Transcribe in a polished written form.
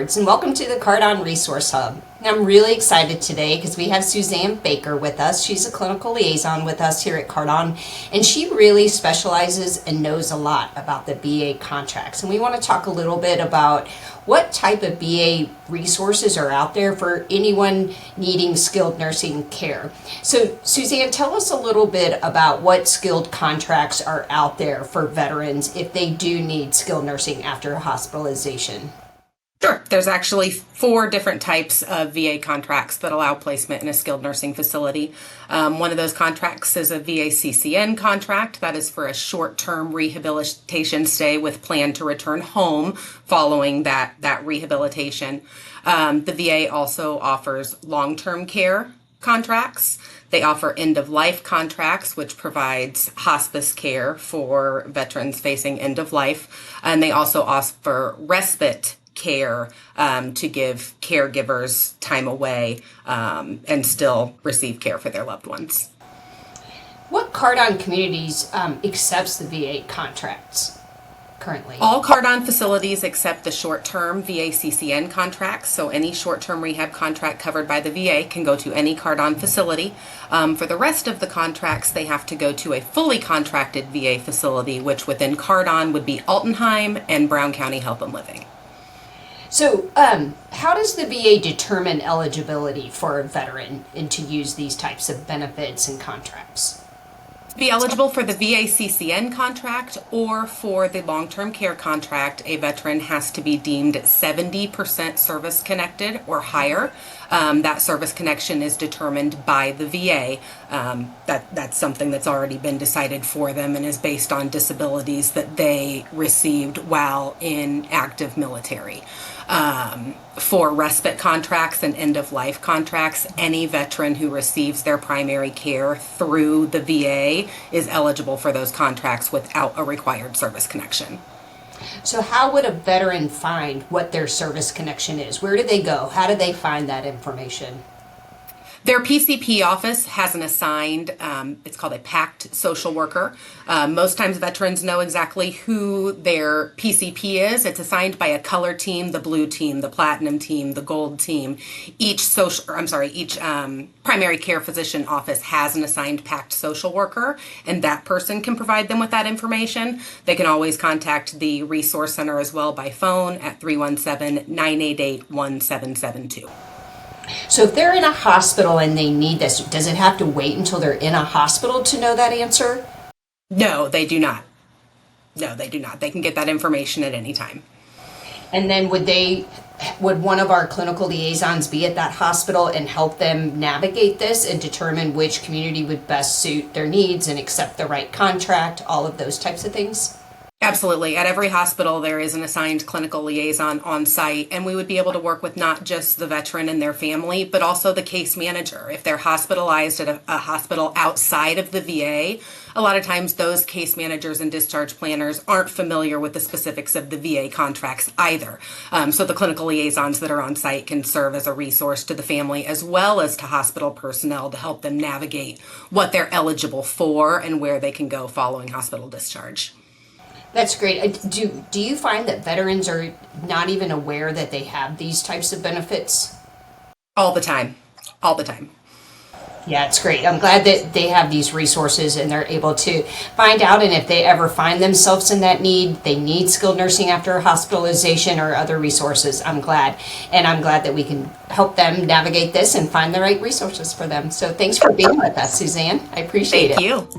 boards, and welcome to the CarDon Resource Hub. And I'm really excited today because we have Suzanne Baker with us. She's a clinical liaison with us here at CarDon, and she really specializes and knows a lot about the VA contracts. And we want to talk a little bit about what type of VA resources are out there for anyone needing skilled nursing care. So Suzanne, tell us a little bit about what skilled contracts are out there for veterans if they do need skilled nursing after hospitalization. Sure. There's actually 4 different types of VA contracts that allow placement in a skilled nursing facility. One of those contracts is a VA CCN contract. That is for a short-term rehabilitation stay with plan to return home following that rehabilitation. The VA also offers long-term care contracts. They offer end-of-life contracts, which provides hospice care for veterans facing end of life. And they also offer respite care to give caregivers time away and still receive care for their loved ones. What CarDon communities accepts the VA contracts currently? All CarDon facilities accept the short-term VA CCN contracts, so any short-term rehab contract covered by the VA can go to any CarDon facility. For the rest of the contracts, they have to go to a fully contracted VA facility, which within CarDon would be Altenheim and Brown County Health and Living. So how does the VA determine eligibility for a veteran and to use these types of benefits and contracts? To be eligible for the VA CCN contract or for the long-term care contract, a veteran has to be deemed 70% service connected or higher. That service connection is determined by the VA. That's something that's already been decided for them and is based on disabilities that they received while in active military. For respite contracts and end-of-life contracts, any veteran who receives their primary care through the VA is eligible for those contracts without a required service connection. So how would a veteran find what their service connection is? Where do they go? How do they find that information? Their PCP office has an assigned, it's called a PACT social worker. Most times veterans know exactly who their PCP is. It's assigned by a color team, the blue team, the platinum team, the gold team. Each primary care physician office has an assigned PACT social worker, and that person can provide them with that information. They can always contact the resource center as well by phone at 317-988-1772. So if they're in a hospital and they need this, does it have to wait until they're in a hospital to know that answer? No, they do not. No, they do not. They can get that information at any time. And then would one of our clinical liaisons be at that hospital and help them navigate this and determine which community would best suit their needs and accept the right contract, all of those types of things? Absolutely. At every hospital, there is an assigned clinical liaison on site, and we would be able to work with not just the veteran and their family, but also the case manager. If they're hospitalized at a hospital outside of the VA, a lot of times those case managers and discharge planners aren't familiar with the specifics of the VA contracts either. So the clinical liaisons that are on site can serve as a resource to the family as well as to hospital personnel to help them navigate what they're eligible for and where they can go following hospital discharge. That's great. Do you find that veterans are not even aware that they have these types of benefits? All the time. All the time. Yeah, it's great. I'm glad that they have these resources and they're able to find out, and if they ever find themselves in that need, they need skilled nursing after hospitalization or other resources. I'm glad. And I'm glad that we can help them navigate this and find the right resources for them. So thanks for being with us, Suzanne. I appreciate it. Thank you.